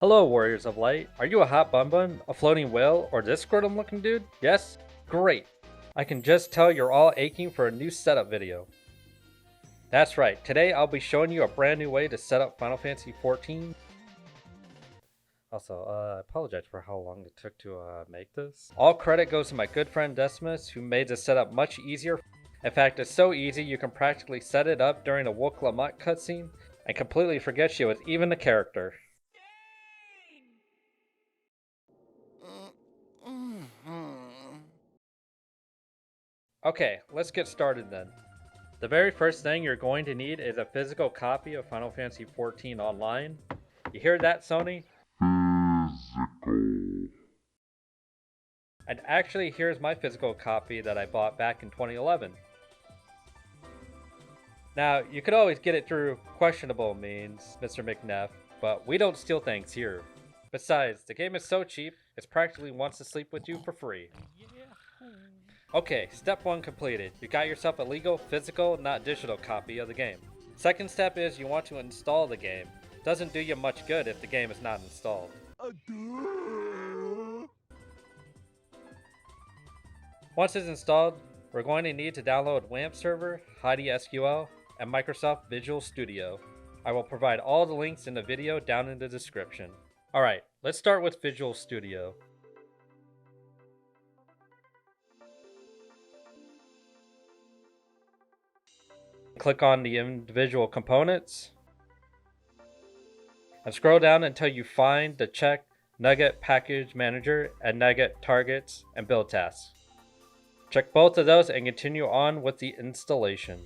Hello, Warriors of Light. Are you a hot bun, a floating whale, or this scrotum looking dude? Yes? Great. I can just tell you're all aching for a new setup video. That's right, today I'll be showing you a brand new way to set up Final Fantasy XIV. Also, I apologize for how long it took to make this. All credit goes to my good friend Decimus, who made this setup much easier. In fact, it's so easy you can practically set it up during a Wook Lamont cutscene and completely forget she was even a character. Okay, let's get started then. The very first thing you're going to need is a physical copy of Final Fantasy XIV Online. You hear that, Sony? Physical. And actually, here's my physical copy that I bought back in 2011. Now, you could always get it through questionable means, Mr. McNeff, but we don't steal things here. Besides, the game is so cheap, it practically wants to sleep with you for free. Okay, step 1 completed. You got yourself a legal, physical, not digital copy of the game. Second step is you want to install the game. Doesn't do you much good if the game is not installed. Once it's installed, we're going to need to download WAMP Server, Heidi SQL, and Microsoft Visual Studio. I will provide all the links in the video down in the description. Alright, let's start with Visual Studio. Click on the individual components and scroll down until you find the check Nugget Package Manager and Nugget Targets and Build Tasks. Check both of those and continue on with the installation.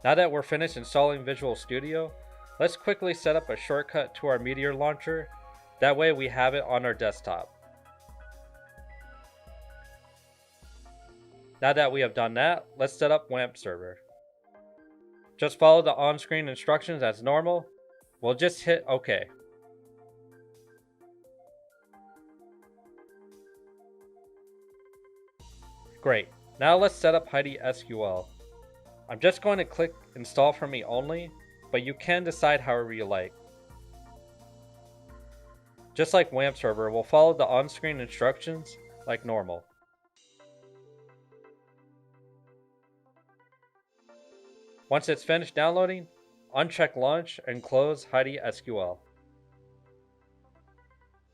Now that we're finished installing Visual Studio, let's quickly set up a shortcut to our Meteor launcher. That way we have it on our desktop. Now that we have done that, let's set up WAMP Server. Just follow the on-screen instructions as normal. We'll just hit OK. Great. Now let's set up Heidi SQL. I'm just going to click Install for me only, but you can decide however you like. Just like WAMP Server, we'll follow the on-screen instructions like normal. Once it's finished downloading, uncheck Launch and close Heidi SQL.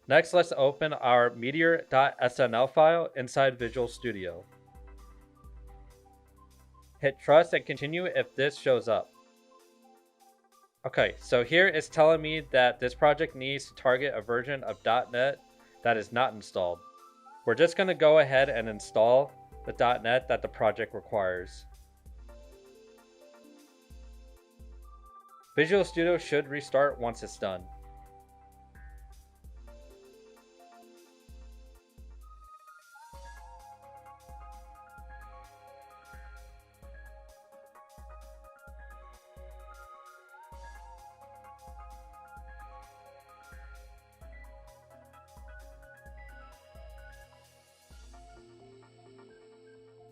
Next, let's open our meteor.snl file inside Visual Studio. Hit Trust and continue if this shows up. Okay, so here it's telling me that this project needs to target a version of .NET that is not installed. We're just going to go ahead and install the .NET that the project requires. Visual Studio should restart once it's done.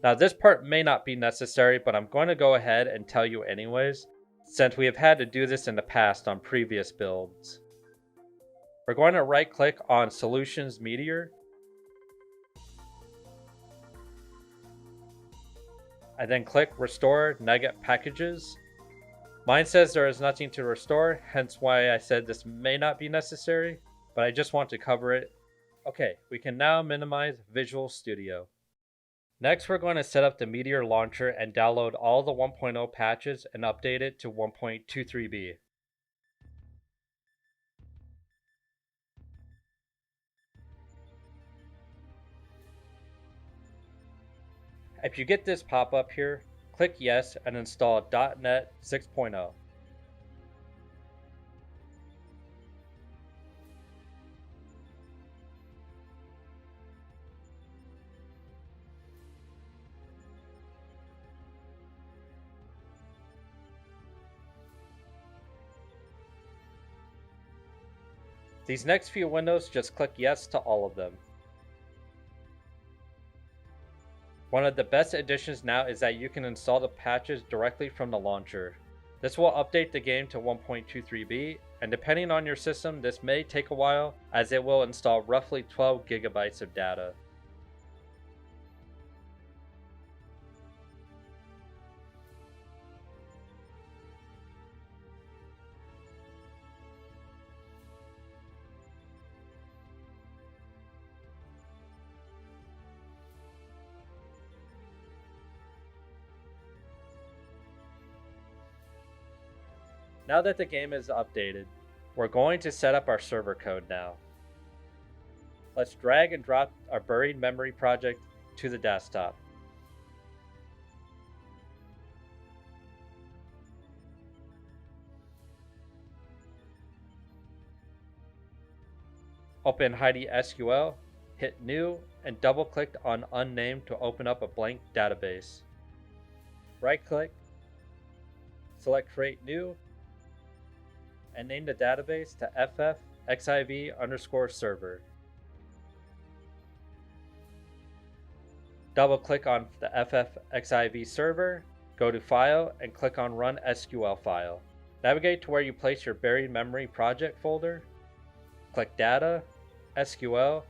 Now this part may not be necessary, but I'm going to go ahead and tell you anyways, since we have had to do this in the past on previous builds. We're going to right click on Solutions Meteor, and then click Restore Nugget Packages. Mine says there is nothing to restore, hence why I said this may not be necessary, but I just want to cover it. Okay, we can now minimize Visual Studio. Next, we're going to set up the Meteor launcher and download all the 1.0 patches and update it to 1.23b. If you get this pop-up here, click Yes and install .NET 6.0. These next few windows, just click yes to all of them. One of the best additions now is that you can install the patches directly from the launcher. This will update the game to 1.23b, and depending on your system, this may take a while, as it will install roughly 12 gigabytes of data. Now that the game is updated, we're going to set up our server code now. Let's drag and drop our BuriedMemory project to the desktop. Open Heidi SQL, hit New, and double-click on Unnamed to open up a blank database. Right-click, select Create New, and name the database to ffxiv_server. Double-click on the ffxiv server, go to File, and click on Run SQL File. Navigate to where you place your BuriedMemory project folder. Click Data, SQL,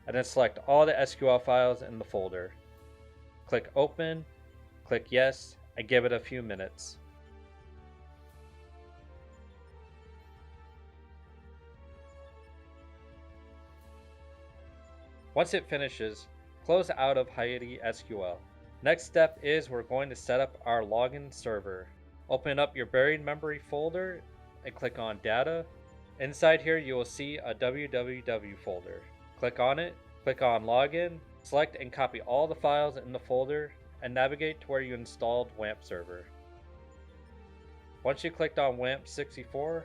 and then select all the SQL files in the folder. Click Open, click Yes, and give it a few minutes. Once it finishes, close out of Heidi SQL. Next step is we're going to set up our login server. Open up your BuriedMemory folder and click on Data. Inside here you will see a www folder. Click on it, click on Login, select and copy all the files in the folder, and navigate to where you installed WAMP server. Once you clicked on WAMP64,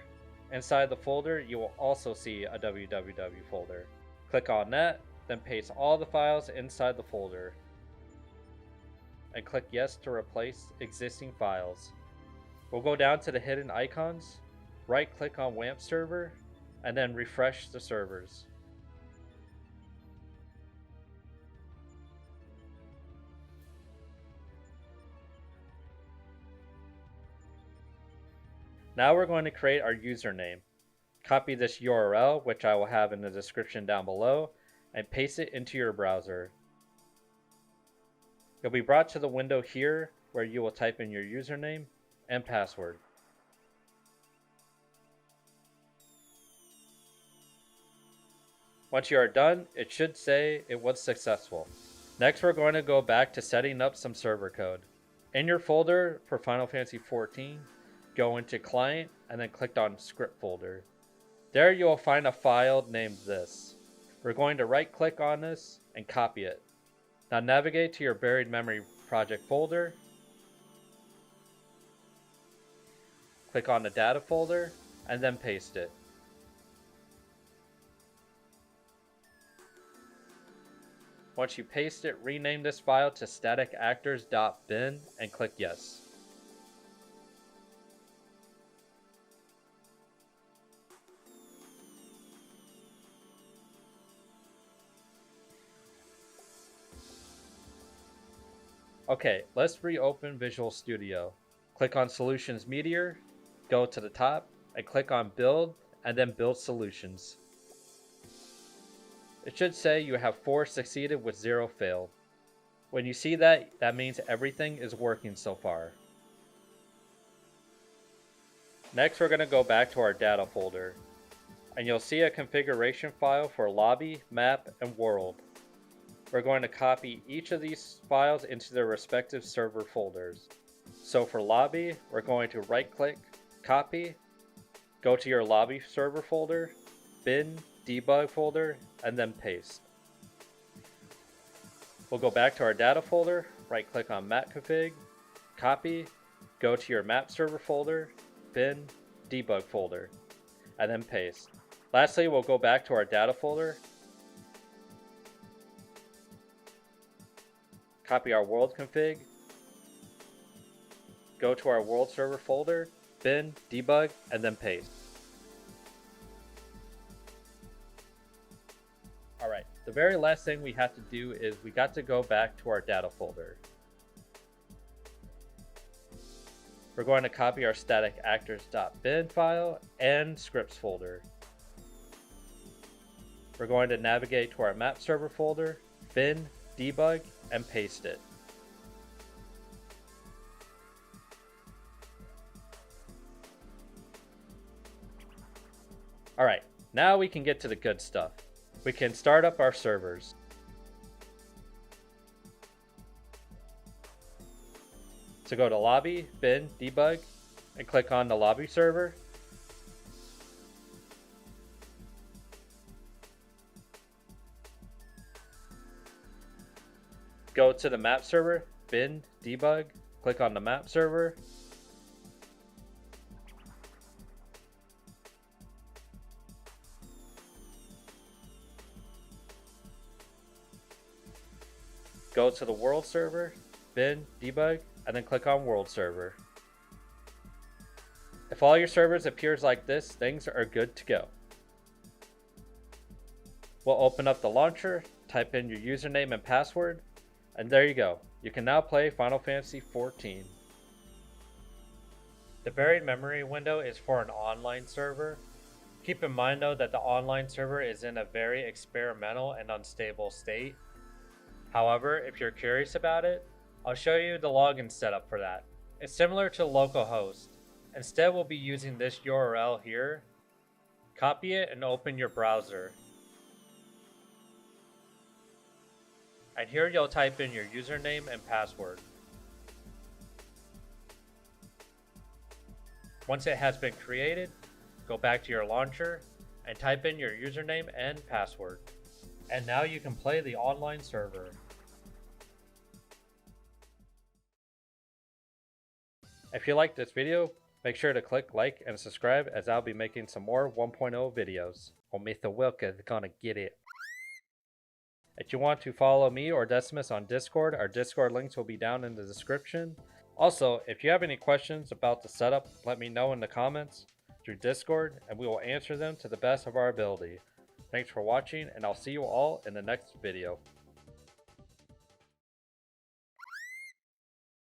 inside the folder you will also see a www folder. Click on that, then paste all the files inside the folder, and click Yes to replace existing files. We'll go down to the hidden icons, right-click on WAMP server, and then refresh the servers. Now we're going to create our username. Copy this URL, which I will have in the description down below, and paste it into your browser. You'll be brought to the window here where you will type in your username and password. Once you are done, it should say it was successful. Next, we're going to go back to setting up some server code. In your folder for Final Fantasy XIV, go into Client and then click on Script folder. There you will find a file named this. We're going to right click on this and copy it. Now navigate to your BuriedMemory project folder. Click on the data folder and then paste it. Once you paste it, rename this file to staticactors.bin and click Yes. Okay, let's reopen Visual Studio. Click on Solutions Meteor, go to the top, and click on Build, and then Build Solutions. It should say you have 4 succeeded with 0 failed. When you see that, that means everything is working so far. Next, we're going to go back to our data folder, and you'll see a configuration file for lobby, map, and world. We're going to copy each of these files into their respective server folders. So for lobby, we're going to right-click, copy, go to your lobby server folder, bin, debug folder, and then paste. We'll go back to our data folder, right-click on map config, copy, go to your map server folder, bin, debug folder, and then paste. Lastly, we'll go back to our data folder, copy our world config, go to our world server folder, bin, debug, and then paste. the very last thing we have to do is we got to go back to our data folder. We're going to copy our static actors.bin file and scripts folder. We're going to navigate to our map server folder, bin, debug, and paste it. Alright, now we can get to the good stuff. We can start up our servers. So go to lobby, bin, debug, and click on the lobby server. Go to the map server, bin, debug, click on the map server. Go to the world server, bin, debug, and then click on world server. If all your servers appears like this, things are good to go. We'll open up the launcher, type in your username and password, and there you go. You can now play Final Fantasy XIV. The BuriedMemory window is for an online server. Keep in mind though that the online server is in a very experimental and unstable state. However, if you're curious about it, I'll show you the login setup for that. It's similar to localhost. Instead, we'll be using this URL here. Copy it and open your browser. And here you'll type in your username and password. Once it has been created, go back to your launcher and type in your username and password. And now you can play the online server. If you liked this video, make sure to click like and subscribe as I'll be making some more 1.0 videos. Or Mr. Wilka is gonna get it. If you want to follow me or Decimus on Discord, our Discord links will be down in the description. Also, if you have any questions about the setup, let me know in the comments through Discord and we will answer them to the best of our ability. Thanks for watching and I'll see you all in the next video.